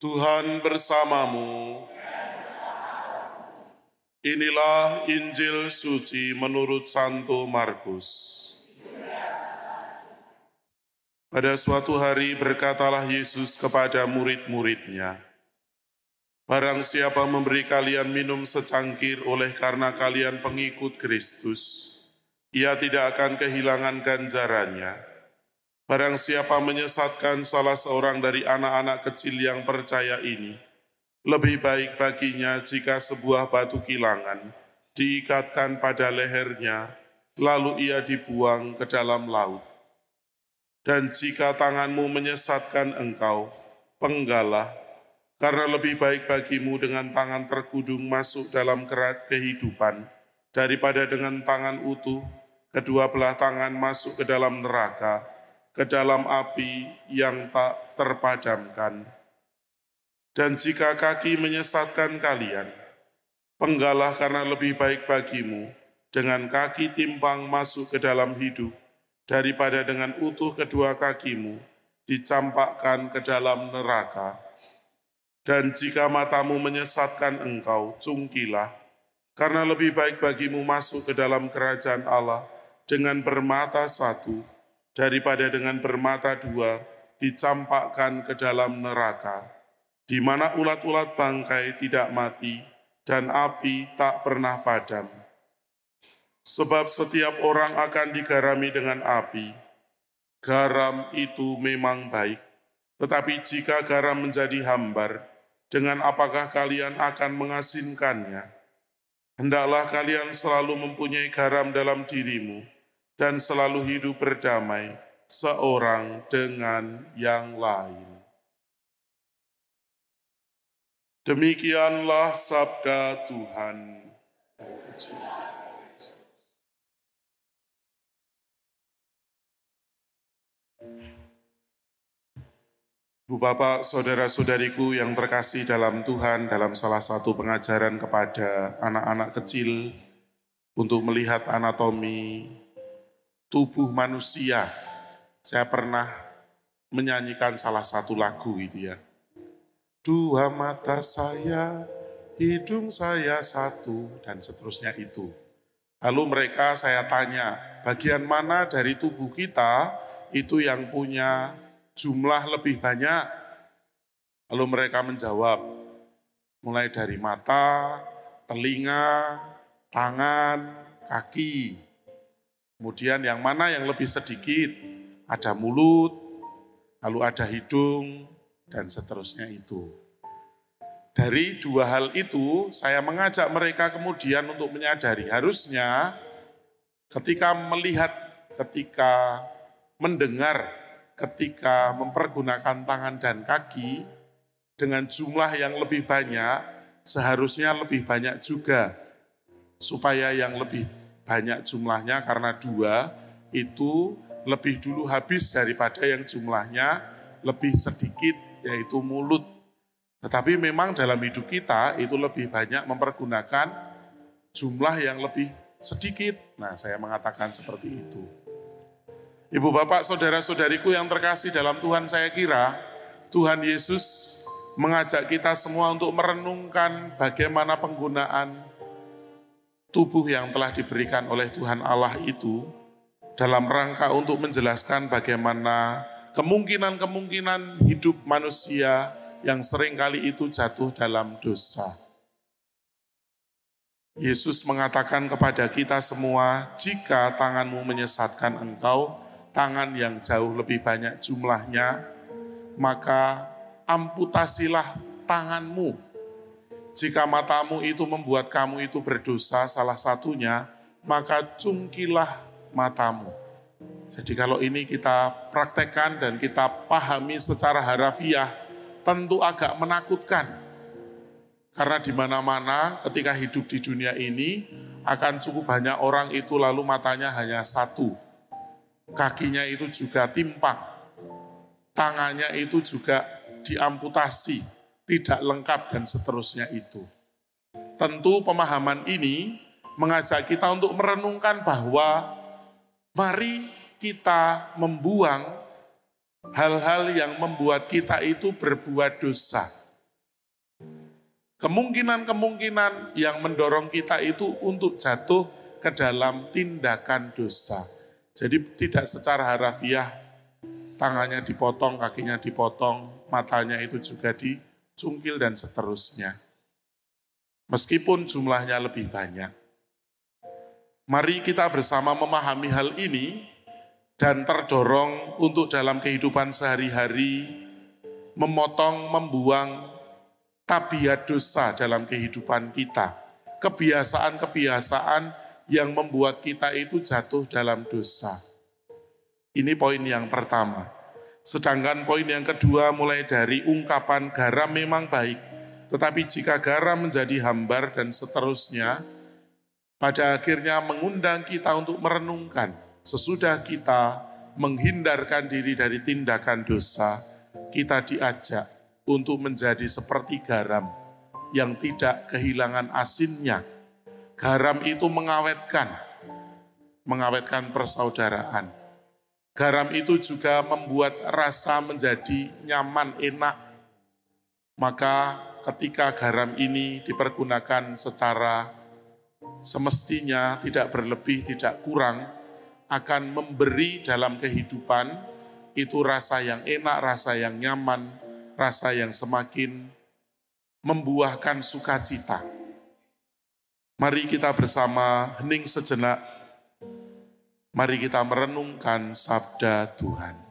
Tuhan bersamamu. Inilah Injil suci menurut Santo Markus. Pada suatu hari berkatalah Yesus kepada murid-muridnya, "Barang siapa memberi kalian minum secangkir oleh karena kalian pengikut Kristus, ia tidak akan kehilangan ganjarannya. Barang siapa menyesatkan salah seorang dari anak-anak kecil yang percaya ini, lebih baik baginya jika sebuah batu kilangan diikatkan pada lehernya, lalu ia dibuang ke dalam laut. Dan jika tanganmu menyesatkan engkau, penggalah, karena lebih baik bagimu dengan tangan terkudung masuk dalam kerat kehidupan, daripada dengan tangan utuh, kedua belah tangan masuk ke dalam neraka, ke dalam api yang tak terpadamkan. Dan jika kaki menyesatkan kalian, penggalah karena lebih baik bagimu dengan kaki timpang masuk ke dalam hidup, daripada dengan utuh kedua kakimu dicampakkan ke dalam neraka. Dan jika matamu menyesatkan engkau, cungkilah, karena lebih baik bagimu masuk ke dalam kerajaan Allah dengan bermata satu, daripada dengan bermata dua dicampakkan ke dalam neraka, di mana ulat-ulat bangkai tidak mati dan api tak pernah padam. Sebab setiap orang akan digarami dengan api. Garam itu memang baik, tetapi jika garam menjadi hambar, dengan apakah kalian akan mengasinkannya? Hendaklah kalian selalu mempunyai garam dalam dirimu, dan selalu hidup berdamai seorang dengan yang lain." Demikianlah sabda Tuhan. Ibu Bapak, saudara-saudariku yang terkasih dalam Tuhan, dalam salah satu pengajaran kepada anak-anak kecil untuk melihat anatomi tubuh manusia, saya pernah menyanyikan salah satu lagu itu ya. Dua mata saya, hidung saya satu, dan seterusnya itu. Lalu mereka saya tanya, bagian mana dari tubuh kita itu yang punya jumlah lebih banyak? Lalu mereka menjawab, mulai dari mata, telinga, tangan, kaki. Kemudian yang mana yang lebih sedikit? Ada mulut, lalu ada hidung, dan seterusnya itu. Dari dua hal itu, saya mengajak mereka kemudian untuk menyadari, harusnya ketika melihat, ketika mendengar, ketika mempergunakan tangan dan kaki, dengan jumlah yang lebih banyak, seharusnya lebih banyak juga. Supaya yang lebih banyak jumlahnya, karena dua itu lebih dulu habis daripada yang jumlahnya lebih sedikit, yaitu mulut. Tetapi memang dalam hidup kita itu lebih banyak mempergunakan jumlah yang lebih sedikit. Nah, saya mengatakan seperti itu. Ibu bapak, saudara-saudariku yang terkasih dalam Tuhan, saya kira Tuhan Yesus mengajak kita semua untuk merenungkan bagaimana penggunaan tubuh yang telah diberikan oleh Tuhan Allah itu dalam rangka untuk menjelaskan bagaimana kemungkinan-kemungkinan hidup manusia yang seringkali itu jatuh dalam dosa. Yesus mengatakan kepada kita semua, jika tanganmu menyesatkan engkau, tangan yang jauh lebih banyak jumlahnya, maka amputasilah tanganmu. Jika matamu itu membuat kamu itu berdosa, salah satunya, maka cungkilah matamu. Jadi kalau ini kita praktekkan dan kita pahami secara harafiah, tentu agak menakutkan. Karena di mana-mana ketika hidup di dunia ini, akan cukup banyak orang itu lalu matanya hanya satu. Kakinya itu juga timpang. Tangannya itu juga diamputasi, tidak lengkap dan seterusnya itu. Tentu pemahaman ini mengajak kita untuk merenungkan bahwa mari kita membuang hal-hal yang membuat kita itu berbuat dosa. kemungkinan-kemungkinan yang mendorong kita itu untuk jatuh ke dalam tindakan dosa. Jadi tidak secara harafiah, tangannya dipotong, kakinya dipotong, matanya itu juga dicungkil dan seterusnya. Meskipun jumlahnya lebih banyak. Mari kita bersama memahami hal ini dan terdorong untuk dalam kehidupan sehari-hari memotong, membuang tabiat dosa dalam kehidupan kita. Kebiasaan-kebiasaan yang membuat kita itu jatuh dalam dosa. Ini poin yang pertama. Sedangkan poin yang kedua mulai dari ungkapan garam memang baik. Tetapi jika garam menjadi hambar dan seterusnya, pada akhirnya mengundang kita untuk merenungkan. Sesudah kita menghindarkan diri dari tindakan dosa, kita diajak untuk menjadi seperti garam yang tidak kehilangan asinnya. Garam itu mengawetkan persaudaraan. Garam itu juga membuat rasa menjadi nyaman, enak. Maka ketika garam ini dipergunakan secara semestinya, tidak berlebih, tidak kurang, akan memberi dalam kehidupan itu rasa yang enak, rasa yang nyaman, rasa yang semakin membuahkan sukacita. Mari kita bersama hening sejenak. Mari kita merenungkan sabda Tuhan.